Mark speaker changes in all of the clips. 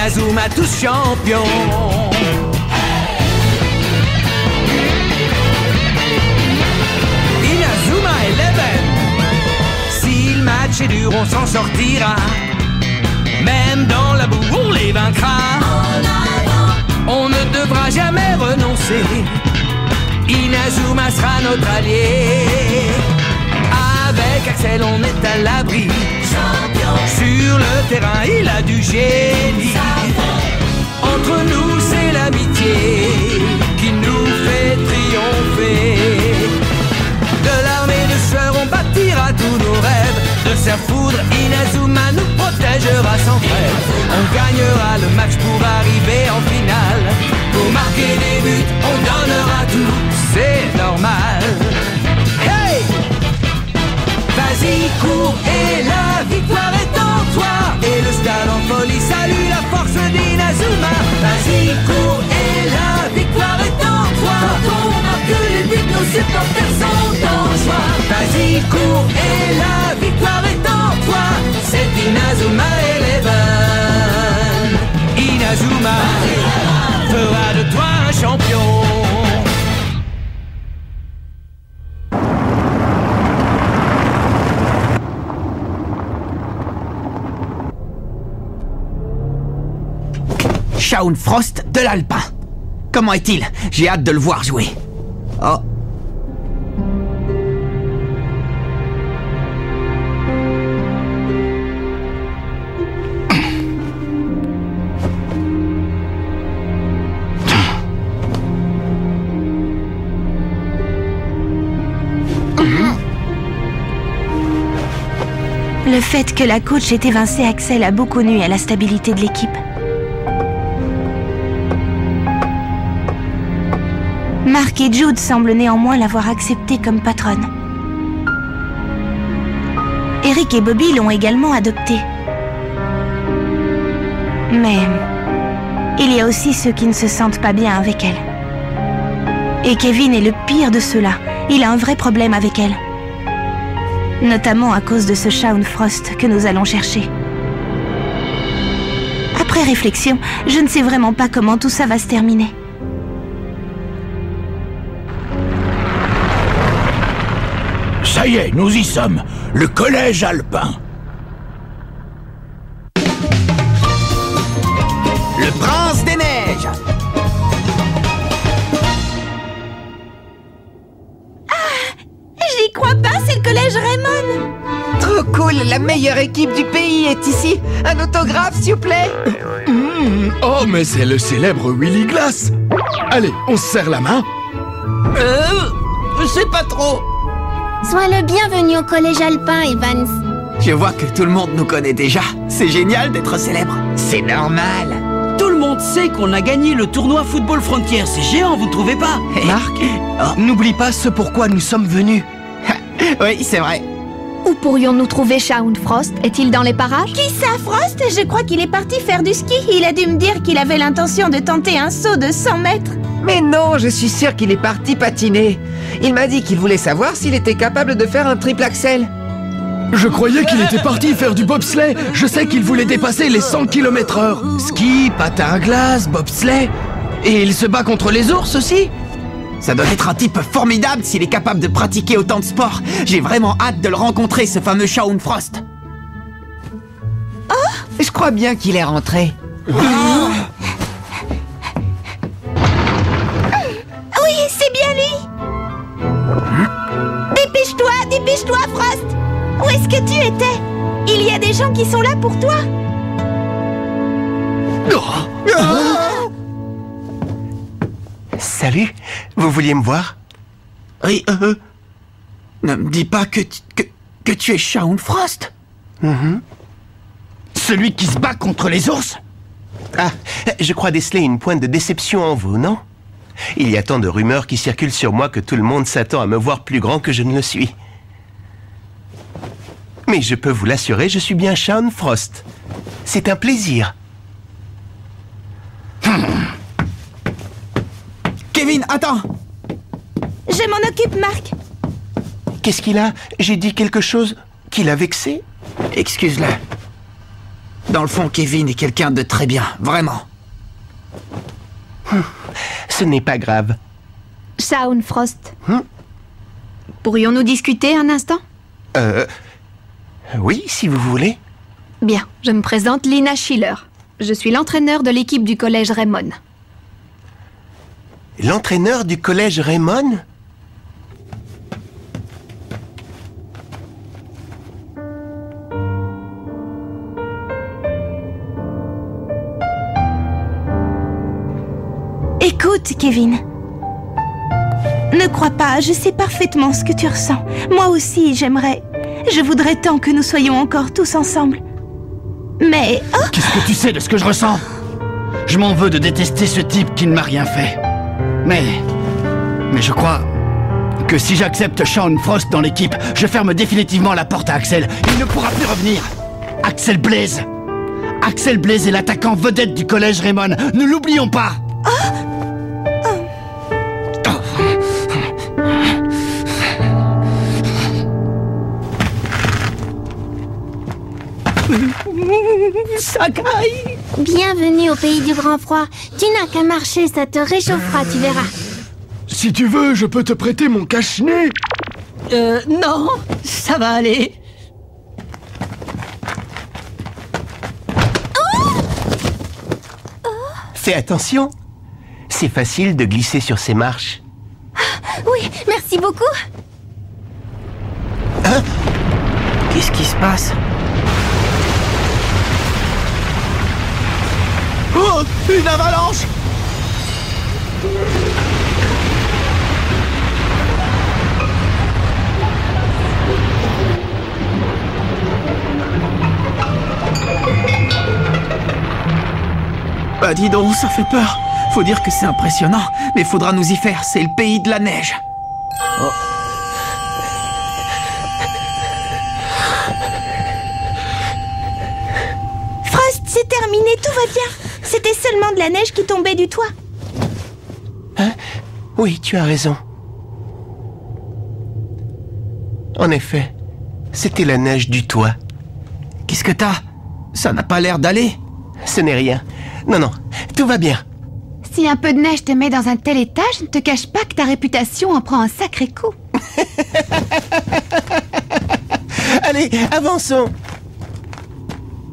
Speaker 1: Inazuma tous champions. Inazuma Eleven. Si le match est dur, on s'en sortira. Même dans la boue, on les vaincra. On ne devra jamais renoncer. Inazuma sera notre allié. Avec Axel, on est à l'abri. Sur le terrain, il a du génie. Entre nous, c'est l'amitié qui nous fait triompher. De l'armée de sueur, on bâtira tous nos rêves. De sa foudre, Inazuma nous protégera sans trêve. On gagnera le match pour arriver en finale. Pour marquer des buts, on donnera tout, c'est normal. Hey! Vas-y, cours et la victoire est en toi. Et le stade en folie salue la force d'Inazuma. Vas-y, cours et la victoire est en toi. Quand on marque les buts, nos supporters sont en joie. Vas-y, cours et la victoire est en toi. C'est Inazuma Eleven. Inazuma fera de toi un champion.
Speaker 2: Shaun Frost de l'Alpin. Comment est-il? J'ai hâte de le voir jouer. Oh.
Speaker 3: Le fait que la coach ait évincé Axel a beaucoup nui à la stabilité de l'équipe. Mark et Jude semblent néanmoins l'avoir acceptée comme patronne. Eric et Bobby l'ont également adoptée. Mais il y a aussi ceux qui ne se sentent pas bien avec elle. Et Kevin est le pire de ceux-là. Il a un vrai problème avec elle. Notamment à cause de ce Shaun Frost que nous allons chercher. Après réflexion, je ne sais vraiment pas comment tout ça va se terminer.
Speaker 4: Ça y est, nous y sommes. Le collège alpin.
Speaker 2: Le prince des neiges.
Speaker 3: J'y crois pas, c'est le collège Raymond.
Speaker 5: Trop cool, la meilleure équipe du pays est ici. Un autographe, s'il vous plaît.
Speaker 6: Oh, mais c'est le célèbre Willy Glass. Allez, on se serre la main.
Speaker 2: Je sais pas trop.
Speaker 7: Sois le bienvenu au collège alpin, Evans.
Speaker 2: Je vois que tout le monde nous connaît déjà. C'est génial d'être célèbre.
Speaker 5: C'est normal.
Speaker 1: Tout le monde sait qu'on a gagné le tournoi Football Frontier. C'est géant, vous trouvez pas?
Speaker 8: Marc, n'oublie pas ce pourquoi nous sommes venus.
Speaker 2: Oui, c'est vrai.
Speaker 7: Où pourrions-nous trouver Shaun Frost? Est-il dans les parages?
Speaker 3: Qui ça, Frost? Je crois qu'il est parti faire du ski. Il a dû me dire qu'il avait l'intention de tenter un saut de 100 mètres.
Speaker 5: Mais non, je suis sûr qu'il est parti patiner. Il m'a dit qu'il voulait savoir s'il était capable de faire un triple axel.
Speaker 6: Je croyais qu'il était parti faire du bobsleigh. Je sais qu'il voulait dépasser les 100 km/h. Ski, patin à glace, bobsleigh. Et il se bat contre les ours aussi.
Speaker 2: Ça doit être un type formidable s'il est capable de pratiquer autant de sports. J'ai vraiment hâte de le rencontrer, ce fameux Shaun Frost.
Speaker 5: Je crois bien qu'il est rentré.
Speaker 3: Oui, c'est bien lui. Dépêche-toi, Frost. Où est-ce que tu étais? Il y a des gens qui sont là pour toi.
Speaker 8: Salut, vous vouliez me voir?
Speaker 2: Oui, ne me dis pas que tu es Shaun Frost.
Speaker 6: Celui qui se bat contre les ours?
Speaker 8: Ah, je crois déceler une pointe de déception en vous, non? Il y a tant de rumeurs qui circulent sur moi que tout le monde s'attend à me voir plus grand que je ne le suis. Mais je peux vous l'assurer, je suis bien Shaun Frost. C'est un plaisir.
Speaker 2: Kevin, attends.
Speaker 3: Je m'en occupe, Marc.
Speaker 8: Qu'est-ce qu'il a? J'ai dit quelque chose qui l'a vexé?
Speaker 2: Excuse-le. Dans le fond, Kevin est quelqu'un de très bien, vraiment.
Speaker 8: Ce n'est pas grave.
Speaker 7: Shaun Frost. Pourrions-nous discuter un instant?
Speaker 8: Oui, si vous voulez.
Speaker 7: Bien, je me présente Lina Schiller. Je suis l'entraîneur de l'équipe du collège Raymond.
Speaker 8: L'entraîneur du collège Raymond?
Speaker 3: Écoute, Kevin. Ne crois pas, je sais parfaitement ce que tu ressens. Moi aussi, je voudrais tant que nous soyons encore tous ensemble. Mais... Oh!
Speaker 6: Qu'est-ce que tu sais de ce que je ressens? Je m'en veux de détester ce type qui ne m'a rien fait. Mais je crois que si j'accepte Shaun Frost dans l'équipe, je ferme définitivement la porte à Axel. Il ne pourra plus revenir. Axel Blaze. Axel Blaze est l'attaquant vedette du collège Raymond. Ne l'oublions pas.
Speaker 3: Sakai!
Speaker 9: Bienvenue au pays du grand froid. Tu n'as qu'à marcher, ça te réchauffera, tu verras.
Speaker 6: Si tu veux, je peux te prêter mon cache-nez.
Speaker 10: Non, ça va aller.
Speaker 8: Fais attention. C'est facile de glisser sur ces marches.
Speaker 9: Oui, merci beaucoup.
Speaker 8: Hein?
Speaker 2: Qu'est-ce qui se passe?
Speaker 6: Oh, une avalanche!
Speaker 2: Bah dis donc, ça fait peur. Faut dire que c'est impressionnant, mais faudra nous y faire, c'est le pays de la neige. Oh.
Speaker 3: Frost, c'est terminé, tout va bien. C'était seulement de la neige qui tombait du toit.
Speaker 8: Hein? Oui, tu as raison. En effet, c'était la neige du toit.
Speaker 2: Qu'est-ce que t'as? Ça n'a pas l'air d'aller.
Speaker 8: Ce n'est rien. Non, non, tout va bien.
Speaker 7: Si un peu de neige te met dans un tel état, je ne te cache pas que ta réputation en prend un sacré coup.
Speaker 8: Allez, avançons.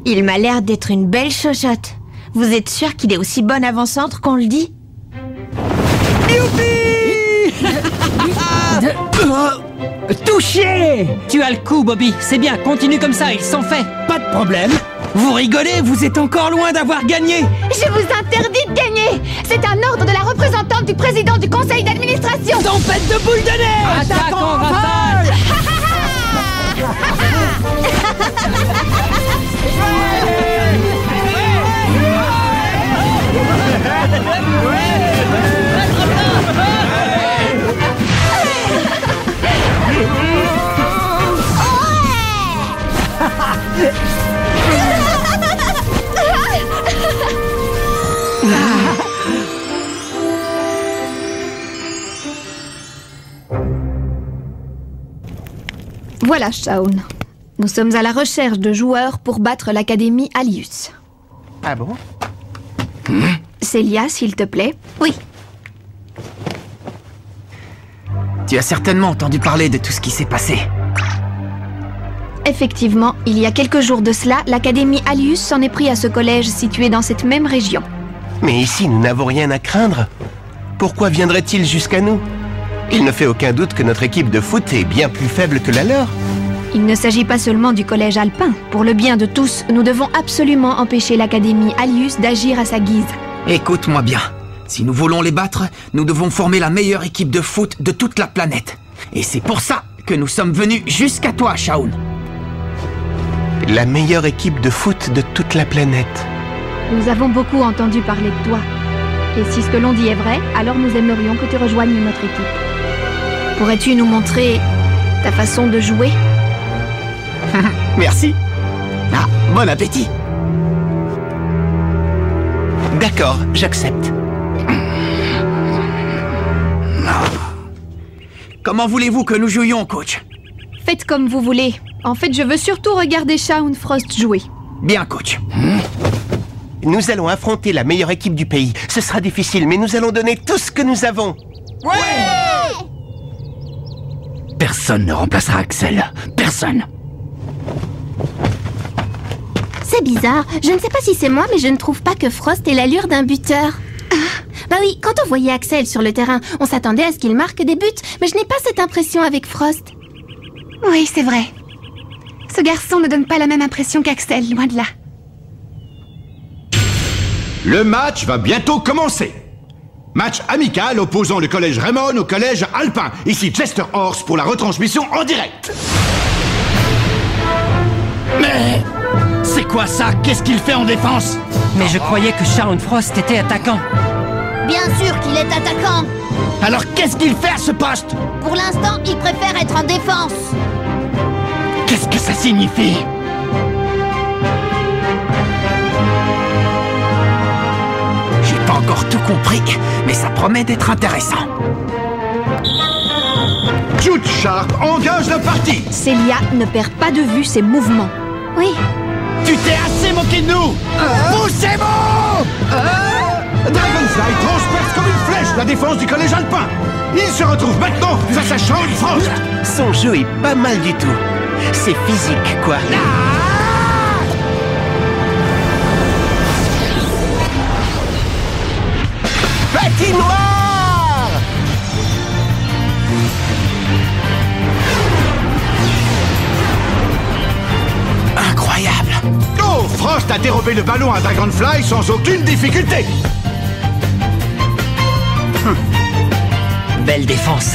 Speaker 9: Il m'a l'air d'être une belle chochotte. Vous êtes sûr qu'il est aussi bon avant-centre qu'on le dit?
Speaker 10: Touché! Tu as le coup, Bobby. C'est bien, continue comme ça, ils sont faits. Pas de problème. Vous rigolez, vous êtes encore loin d'avoir gagné.
Speaker 7: Je vous interdis de gagner. C'est un ordre de la représentante du président du conseil d'administration.
Speaker 10: Tempête de boules de neige! Attaque en rafale!
Speaker 7: Voilà, Shaun. Nous sommes à la recherche de joueurs pour battre l'Académie Alius.
Speaker 8: Ah bon?
Speaker 7: Célia, s'il te plaît.
Speaker 9: Oui.
Speaker 2: Tu as certainement entendu parler de tout ce qui s'est passé.
Speaker 7: Effectivement, il y a quelques jours de cela, l'Académie Alius s'en est pris à ce collège situé dans cette même région.
Speaker 8: Mais ici, nous n'avons rien à craindre. Pourquoi viendrait-il jusqu'à nous? Il ne fait aucun doute que notre équipe de foot est bien plus faible que la leur.
Speaker 7: Il ne s'agit pas seulement du collège alpin. Pour le bien de tous, nous devons absolument empêcher l'Académie Alius d'agir à sa guise.
Speaker 2: Écoute-moi bien. Si nous voulons les battre, nous devons former la meilleure équipe de foot de toute la planète. Et c'est pour ça que nous sommes venus jusqu'à toi, Shaun.
Speaker 8: La meilleure équipe de foot de toute la planète.
Speaker 7: Nous avons beaucoup entendu parler de toi. Et si ce que l'on dit est vrai, alors nous aimerions que tu rejoignes notre équipe. Pourrais-tu nous montrer ta façon de jouer?
Speaker 2: Merci. Ah, bon appétit.
Speaker 8: D'accord, j'accepte.
Speaker 2: Comment voulez-vous que nous jouions, coach?
Speaker 7: Faites comme vous voulez. En fait, je veux surtout regarder Shaun Frost jouer.
Speaker 2: Bien, coach.
Speaker 8: Nous allons affronter la meilleure équipe du pays. Ce sera difficile, mais nous allons donner tout ce que nous avons.
Speaker 6: Personne ne remplacera Axel. Personne.
Speaker 11: C'est bizarre. Je ne sais pas si c'est moi, mais je ne trouve pas que Frost ait l'allure d'un buteur. Bah oui, quand on voyait Axel sur le terrain, on s'attendait à ce qu'il marque des buts, mais je n'ai pas cette impression avec Frost.
Speaker 3: Oui, c'est vrai. Ce garçon ne donne pas la même impression qu'Axel, loin de là.
Speaker 12: Le match va bientôt commencer. Match amical opposant le collège Raymond au collège Alpin. Ici Chester Horse pour la retransmission en direct.
Speaker 6: Mais... c'est quoi ça? Qu'est-ce qu'il fait en défense?
Speaker 10: Mais je croyais que Shaun Frost était attaquant.
Speaker 11: Bien sûr qu'il est attaquant.
Speaker 6: Alors qu'est-ce qu'il fait à ce poste?
Speaker 11: Pour l'instant, il préfère être en défense.
Speaker 6: Qu'est-ce que ça signifie?
Speaker 2: J'ai pas encore tout compris, mais ça promet d'être intéressant.
Speaker 12: Jude Sharp engage la partie.
Speaker 7: Célia ne perd pas de vue ses mouvements.
Speaker 11: Oui.
Speaker 6: Tu t'es assez moqué de nous! Poussez-vous!
Speaker 12: Dragonfly transperce comme une flèche la défense du collège Alpin. Il se retrouve maintenant face à Shaun Frost.
Speaker 8: Son jeu est pas mal du tout. C'est physique, quoi. Patinoire!
Speaker 2: Incroyable!
Speaker 12: Oh, Frost a dérobé le ballon à Dragonfly sans aucune difficulté.
Speaker 10: Belle défense.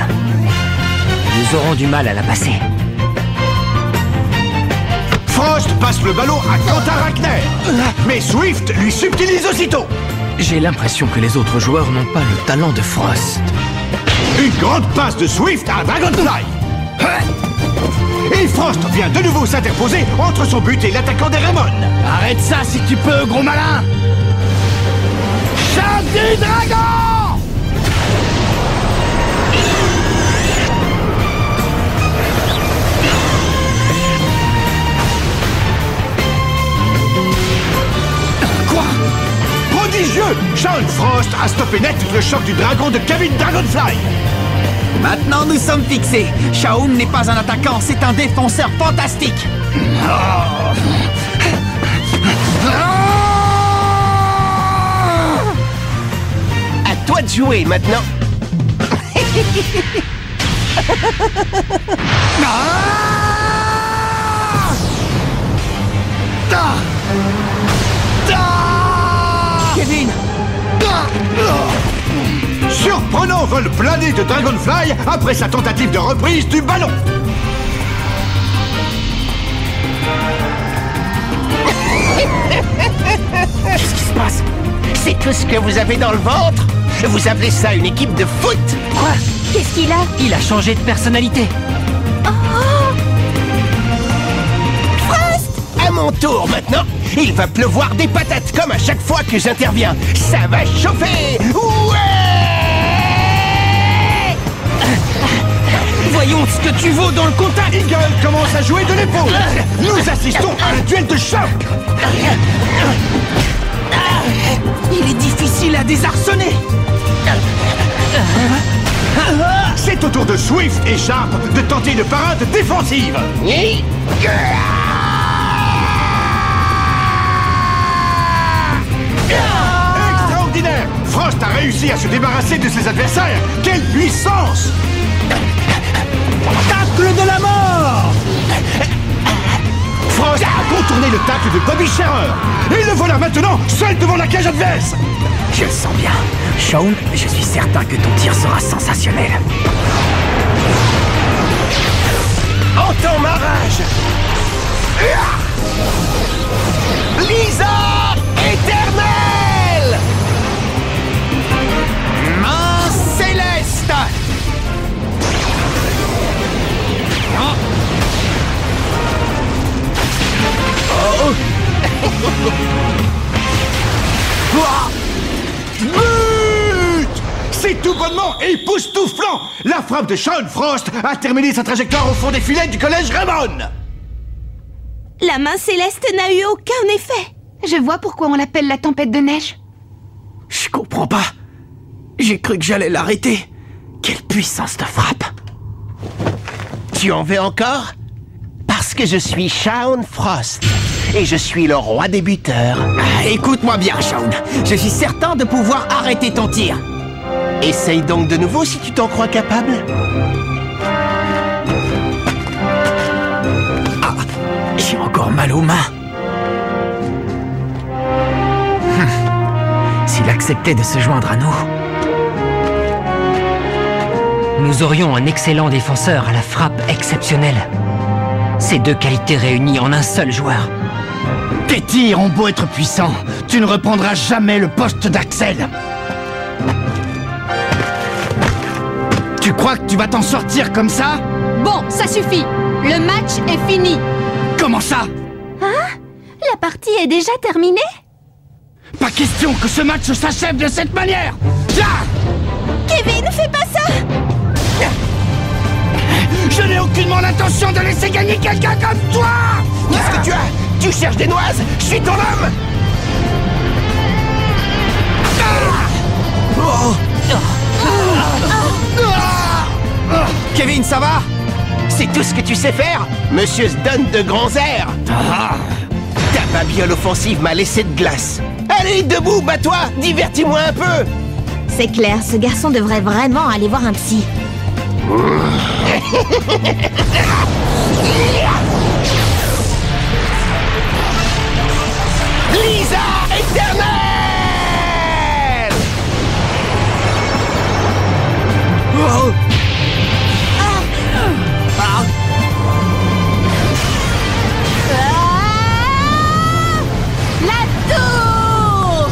Speaker 10: Nous aurons du mal à la passer.
Speaker 12: Frost passe le ballon à Quentin Rackner. Mais Swift lui subtilise aussitôt.
Speaker 2: J'ai l'impression que les autres joueurs n'ont pas le talent de Frost.
Speaker 12: Une grande passe de Swift à Dragonfly. Et Frost vient de nouveau s'interposer entre son but et l'attaquant des Raymond.
Speaker 6: Arrête ça si tu peux, gros malin! Chante du dragon!
Speaker 12: Quoi? Prodigieux! Shaun Frost a stoppé net le choc du dragon de Kevin Dragonfly.
Speaker 2: Maintenant, nous sommes fixés. Shaun n'est pas un attaquant, c'est un défenseur fantastique.
Speaker 8: À toi de jouer maintenant.
Speaker 2: Kevin!
Speaker 12: Surprenant vol plané de Dragonfly après sa tentative de reprise du ballon.
Speaker 8: Qu'est-ce qui se passe? C'est tout ce que vous avez dans le ventre? Vous appelez ça une équipe de foot?
Speaker 10: Quoi?
Speaker 11: Qu'est-ce qu'il a?
Speaker 10: Il a changé de personnalité.
Speaker 8: À mon tour maintenant. Il va pleuvoir des patates comme à chaque fois que j'interviens. Ça va chauffer. Ouais!
Speaker 10: Voyons ce que tu vaux dans le contact.
Speaker 12: Eagle commence à jouer de l'épaule. Nous assistons à un duel de choc.
Speaker 2: Il est difficile à désarçonner.
Speaker 12: C'est au tour de Swift et Sharp de tenter une parade défensive. Extraordinaire! Frost a réussi à se débarrasser de ses adversaires. Quelle puissance!
Speaker 10: Tacle de la mort.
Speaker 12: Frost a contourné le tacle de Bobby Scherer. Et le voilà maintenant seul devant la cage adverse.
Speaker 2: Je le sens bien. Shaun, je suis certain que ton tir sera sensationnel.
Speaker 8: Entends ma rage! Lisa éternelle!
Speaker 2: Main céleste.
Speaker 12: But! C'est tout bonnement époustouflant! La frappe de Shaun Frost a terminé sa trajectoire au fond des filets du collège Raymond!
Speaker 3: La main céleste n'a eu aucun effet.
Speaker 11: Je vois pourquoi on l'appelle la tempête de neige.
Speaker 2: Je comprends pas. J'ai cru que j'allais l'arrêter. Quelle puissance de frappe.
Speaker 8: Tu en veux encore? Parce que je suis Shaun Frost. Et je suis le roi des buteurs.
Speaker 2: Écoute-moi bien, Shaun. Je suis certain de pouvoir arrêter ton tir.
Speaker 8: Essaye donc de nouveau si tu t'en crois capable.
Speaker 2: Ah, j'ai encore mal aux mains. S'il acceptait de se joindre à nous...
Speaker 10: Nous aurions un excellent défenseur à la frappe exceptionnelle. Ces deux qualités réunies en un seul joueur.
Speaker 6: Tes tirs ont beau être puissants, tu ne reprendras jamais le poste d'Axel. Tu crois que tu vas t'en sortir comme ça?
Speaker 7: Bon, ça suffit. Le match est fini.
Speaker 6: Comment ça?
Speaker 11: Hein? La partie est déjà terminée?
Speaker 6: Pas question que ce match s'achève de cette manière!
Speaker 3: Kevin, fais pas ça!
Speaker 6: Je n'ai aucunement l'intention de laisser gagner quelqu'un comme toi!
Speaker 8: Qu'est-ce que tu as? Tu cherches des noises? Je suis ton homme!
Speaker 2: Kevin, ça va?
Speaker 8: C'est tout ce que tu sais faire? Monsieur se donne de grands airs! Ta babiole offensive m'a laissé de glace. Allez, debout, bats-toi! Divertis-moi un peu!
Speaker 9: C'est clair, ce garçon devrait vraiment aller voir un psy.
Speaker 8: Lisa éternelle!
Speaker 2: Oh.
Speaker 3: La tour!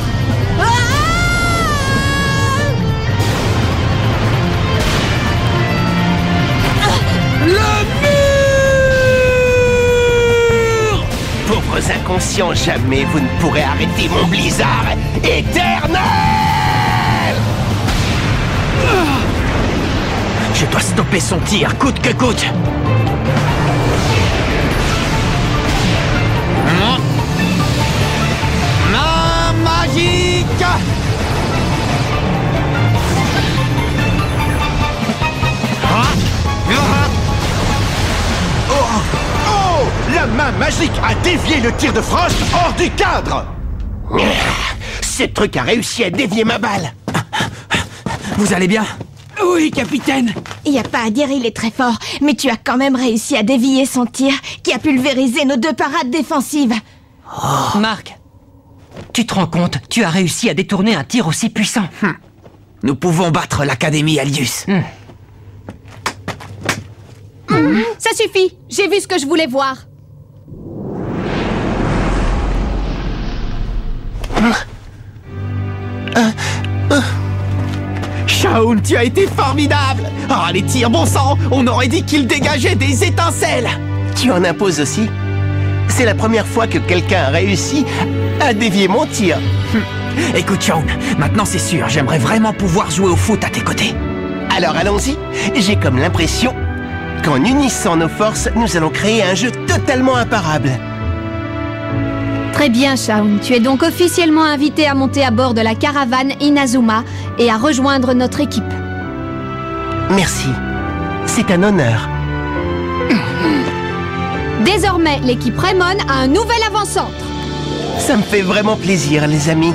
Speaker 8: Pauvres inconscients, jamais vous ne pourrez arrêter mon blizzard éternel!
Speaker 2: Je dois stopper son tir, coûte que coûte. Main magique!
Speaker 12: Oh! La main magique a dévié le tir de Frost hors du cadre!
Speaker 8: Ce truc a réussi à dévier ma balle!
Speaker 2: Vous allez bien?
Speaker 10: Oui, capitaine.
Speaker 9: Y a pas à dire, il est très fort, mais tu as quand même réussi à dévier son tir, qui a pulvérisé nos deux parades défensives.
Speaker 10: Oh. Marc, tu te rends compte, tu as réussi à détourner un tir aussi puissant.
Speaker 2: Nous pouvons battre l'Académie Alius.
Speaker 7: Ça suffit, j'ai vu ce que je voulais voir.
Speaker 2: Shaun, tu as été formidable! Ah, les tirs, bon sang! On aurait dit qu'ils dégageaient des étincelles!
Speaker 8: Tu en imposes aussi? C'est la première fois que quelqu'un a réussi à dévier mon tir.
Speaker 2: Écoute, Shaun, maintenant c'est sûr, j'aimerais vraiment pouvoir jouer au foot à tes côtés.
Speaker 8: Alors allons-y. J'ai comme l'impression qu'en unissant nos forces, nous allons créer un jeu totalement imparable.
Speaker 7: Très bien, Shaun. Tu es donc officiellement invité à monter à bord de la caravane Inazuma et à rejoindre notre équipe.
Speaker 8: Merci. C'est un honneur.
Speaker 7: Désormais, l'équipe Raymond a un nouvel avant-centre.
Speaker 8: Ça me fait vraiment plaisir, les amis.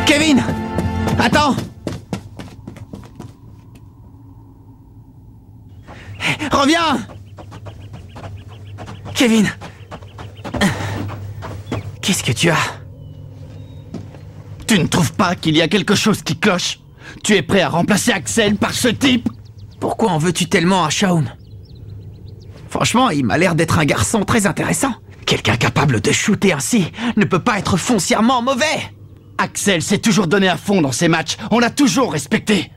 Speaker 2: Kevin! Attends! Reviens! Kevin! Qu'est-ce que tu as?
Speaker 6: Tu ne trouves pas qu'il y a quelque chose qui cloche? Tu es prêt à remplacer Axel par ce type?
Speaker 2: Pourquoi en veux-tu tellement à Shaun? Franchement, il m'a l'air d'être un garçon très intéressant. Quelqu'un capable de shooter ainsi ne peut pas être foncièrement mauvais.
Speaker 6: Axel s'est toujours donné à fond dans ses matchs. On l'a toujours respecté.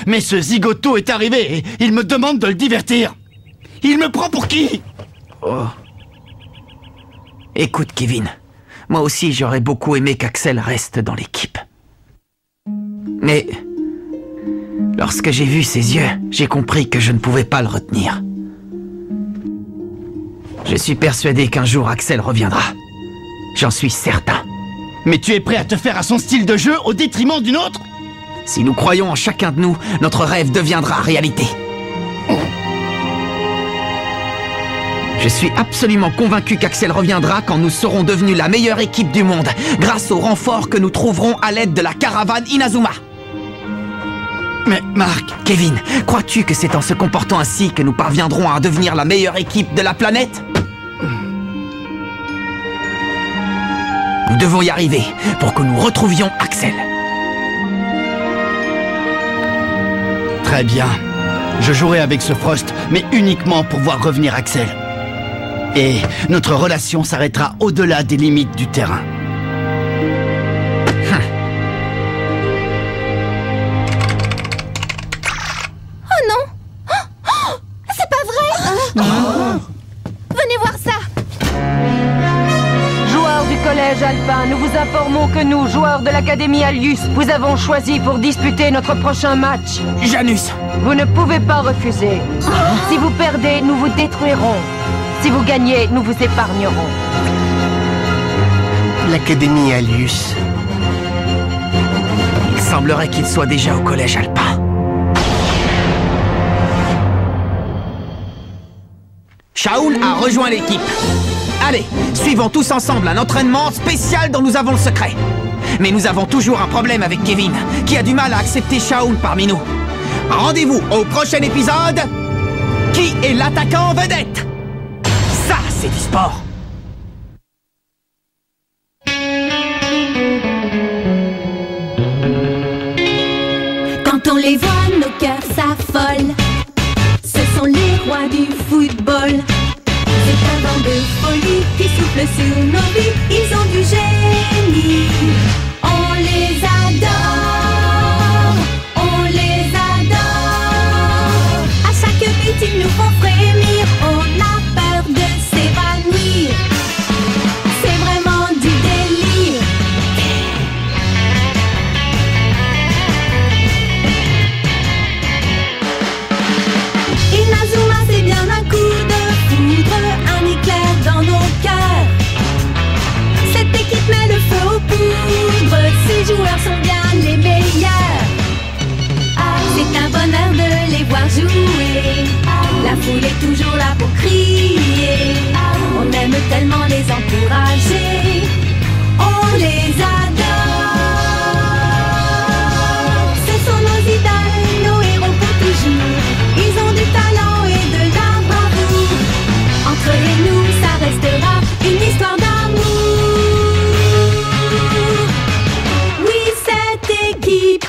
Speaker 6: Mais ce zigoto est arrivé et il me demande de le divertir. Il me prend pour qui?
Speaker 2: Oh. Écoute, Kevin. Moi aussi, j'aurais beaucoup aimé qu'Axel reste dans l'équipe. Mais... Lorsque j'ai vu ses yeux, j'ai compris que je ne pouvais pas le retenir. Je suis persuadé qu'un jour Axel reviendra. J'en suis certain.
Speaker 6: Mais tu es prêt à te faire à son style de jeu au détriment d'une autre?
Speaker 2: Si nous croyons en chacun de nous, notre rêve deviendra réalité. Je suis absolument convaincu qu'Axel reviendra quand nous serons devenus la meilleure équipe du monde, grâce au renfort que nous trouverons à l'aide de la caravane Inazuma.
Speaker 6: Mais Marc...
Speaker 2: Kevin, crois-tu que c'est en se comportant ainsi que nous parviendrons à devenir la meilleure équipe de la planète? Nous devons y arriver pour que nous retrouvions Axel.
Speaker 6: Très bien. Je jouerai avec ce Frost, mais uniquement pour voir revenir Axel. Et notre relation s'arrêtera au-delà des limites du terrain.
Speaker 11: Oh non! Oh, c'est pas vrai! Venez voir ça!
Speaker 13: Joueurs du collège Alpin, nous vous informons que nous, joueurs de l'Académie Alius, vous avons choisi pour disputer notre prochain match.
Speaker 2: Janus!
Speaker 13: Vous ne pouvez pas refuser. Si vous perdez, nous vous détruirons. Si vous gagnez, nous vous épargnerons.
Speaker 8: L'Académie Alius.
Speaker 2: Il semblerait qu'il soit déjà au collège Alpin. Shaun a rejoint l'équipe. Allez, suivons tous ensemble un entraînement spécial dont nous avons le secret. Mais nous avons toujours un problème avec Kevin, qui a du mal à accepter Shaun parmi nous. Rendez-vous au prochain épisode. Qui est l'attaquant vedette? Ça, c'est du sport.
Speaker 14: Quand on les voit, nos cœurs s'affolent. Ce sont les rois du football. C'est un vent de folie qui souffle sur nos vies. Ils ont du génie. On les adore. On les adore. À chaque but, ils nous font frémir. On a peur de s'évanouir. C'est vraiment du délire. Inazuma, c'est bien un coup de foudre, un éclair dans nos cœurs. Cette équipe met le feu aux poudres. Ces joueurs sont bien les meilleurs. C'est un bonheur de les voir jouer. La foule est toujours là pour crier. On aime tellement les encourager. On les adore. Ce sont nos idoles, nos héros pour toujours. Ils ont du talent et de la bravoure. Entre eux et nous, ça restera une histoire d'amour. Oui, cette équipe